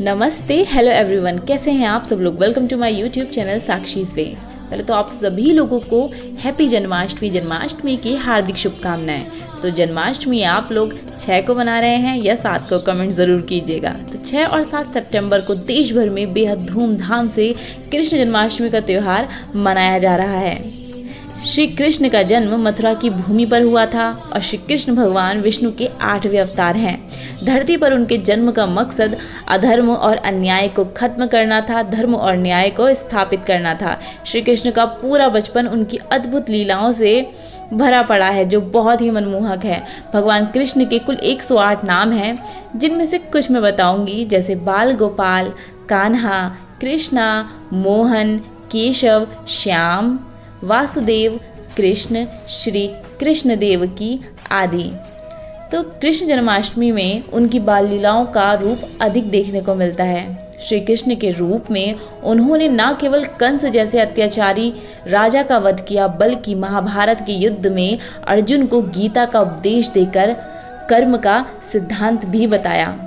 नमस्ते, hello everyone, कैसे हैं आप सब लोग। Welcome to my YouTube channel Sakshi's way. पहले तो आप सभी लोगों को हैप्पी जन्माष्टमी की हार्दिक शुभकामनाएं। तो जन्माष्टमी आप लोग 6 को मना रहे हैं या 7 को, कमेंट ज़रूर कीजिएगा। तो 6 और 7 सितंबर को देश भर में बेहद धूमधाम से कृष्ण जन्माष्टमी का त्यौहार मनाया जा रहा है। श्री कृष्ण का जन्म मथुरा की भूमि पर हुआ था और श्री कृष्ण भगवान विष्णु के 8वें अवतार हैं। धरती पर उनके जन्म का मकसद अधर्म और अन्याय को खत्म करना था, धर्म और न्याय को स्थापित करना था। श्री कृष्ण का पूरा बचपन उनकी अद्भुत लीलाओं से भरा पड़ा है, जो बहुत ही मनमोहक है। भगवान कृष्ण के कुल 108 नाम हैं, जिनमें से कुछ मैं बताऊंगी, जैसे बाल गोपाल, कान्हा, कृष्णा, मोहन, केशव, श्याम, वासुदेव, कृष्ण, श्री कृष्ण देवकी आदि। तो कृष्ण जन्माष्टमी में उनकी बाल लीलाओं का रूप अधिक देखने को मिलता है। श्री कृष्ण के रूप में उन्होंने न केवल कंस जैसे अत्याचारी राजा का वध किया, बल्कि महाभारत के युद्ध में अर्जुन को गीता का उपदेश देकर कर्म का सिद्धांत भी बताया।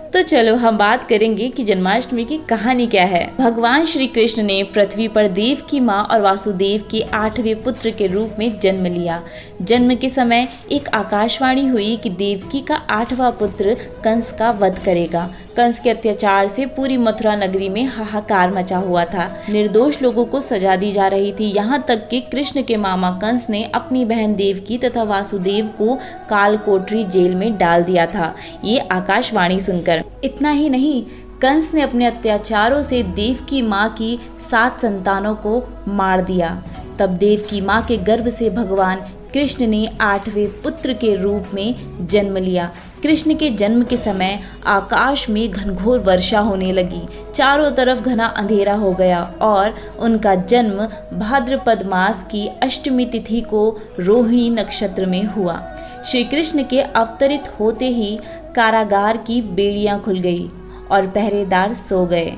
तो चलो हम बात करेंगे कि जन्माष्टमी की कहानी क्या है। भगवान श्री कृष्ण ने पृथ्वी पर देव की माँ और वासुदेव के 8वें पुत्र के रूप में जन्म लिया। जन्म के समय एक आकाशवाणी हुई कि देवकी का 8वां पुत्र कंस का वध करेगा। कंस के अत्याचार से पूरी मथुरा नगरी में हाहाकार मचा हुआ था। निर्दोष लोगों को सजा दी जा रही थी। यहाँ तक कि कृष्ण के मामा कंस ने अपनी बहन देवकी तथा वासुदेव को कालकोठरी जेल में डाल दिया था, ये आकाशवाणी सुनकर। इतना ही नहीं, कंस ने अपने अत्याचारों से देव की माँ की 7 संतानों को मार दिया। तब देव की माँ के गर्भ से भगवान कृष्ण ने 8वें पुत्र के रूप में जन्म लिया। कृष्ण के जन्म के समय आकाश में घनघोर वर्षा होने लगी, चारों तरफ घना अंधेरा हो गया और उनका जन्म भाद्रपद मास की अष्टमी तिथि को रोहिणी नक्षत्र में हुआ। श्री कृष्ण के अवतरित होते ही कारागार की बेड़ियां खुल गई और पहरेदार सो गए।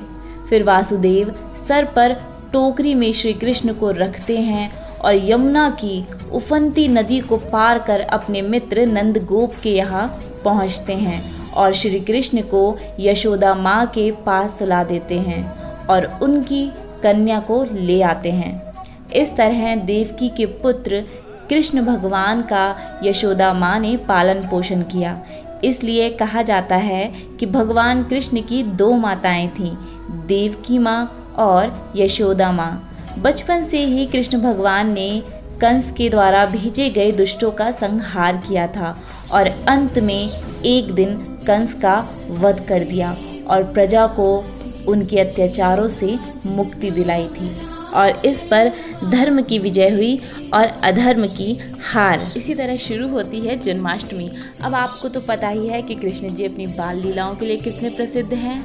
फिर वासुदेव सर पर टोकरी में श्री कृष्ण को रखते हैं और यमुना की उफनती नदी को पार कर अपने मित्र नंदगोप के यहाँ पहुँचते हैं और श्री कृष्ण को यशोदा माँ के पास सुला देते हैं और उनकी कन्या को ले आते हैं। इस तरह देवकी के पुत्र कृष्ण भगवान का यशोदा माँ ने पालन पोषण किया। इसलिए कहा जाता है कि भगवान कृष्ण की 2 माताएं थीं, देवकी माँ और यशोदा माँ। बचपन से ही कृष्ण भगवान ने कंस के द्वारा भेजे गए दुष्टों का संहार किया था और अंत में एक दिन कंस का वध कर दिया और प्रजा को उनके अत्याचारों से मुक्ति दिलाई थी। और इस पर धर्म की विजय हुई और अधर्म की हार। इसी तरह शुरू होती है जन्माष्टमी। अब आपको तो पता ही है कि कृष्ण जी अपनी बाल लीलाओं के लिए कितने प्रसिद्ध हैं।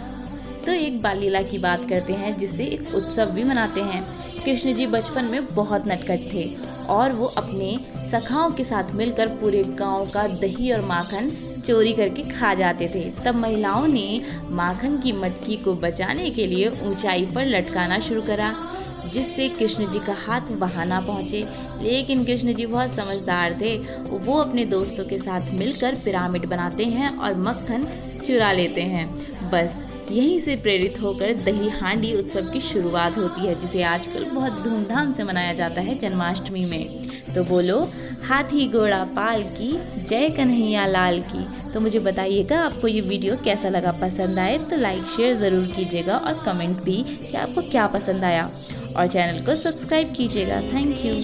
तो एक बाल लीला की बात करते हैं, जिससे एक उत्सव भी मनाते हैं। कृष्ण जी बचपन में बहुत नटखट थे और वो अपने सखाओं के साथ मिलकर पूरे गांव का दही और माखन चोरी करके खा जाते थे। तब महिलाओं ने माखन की मटकी को बचाने के लिए ऊंचाई पर लटकाना शुरू करा, जिससे कृष्ण जी का हाथ वहां ना पहुंचे। लेकिन कृष्ण जी बहुत समझदार थे, वो अपने दोस्तों के साथ मिलकर पिरामिड बनाते हैं और मक्खन चुरा लेते हैं। बस यहीं से प्रेरित होकर दही हांडी उत्सव की शुरुआत होती है, जिसे आजकल बहुत धूमधाम से मनाया जाता है जन्माष्टमी में। तो बोलो हाथी घोड़ा पाल की, जय कन्हैया लाल की। तो मुझे बताइएगा आपको ये वीडियो कैसा लगा। पसंद आए तो लाइक शेयर ज़रूर कीजिएगा और कमेंट भी कि आपको क्या पसंद आया, और चैनल को सब्सक्राइब कीजिएगा। Thank you.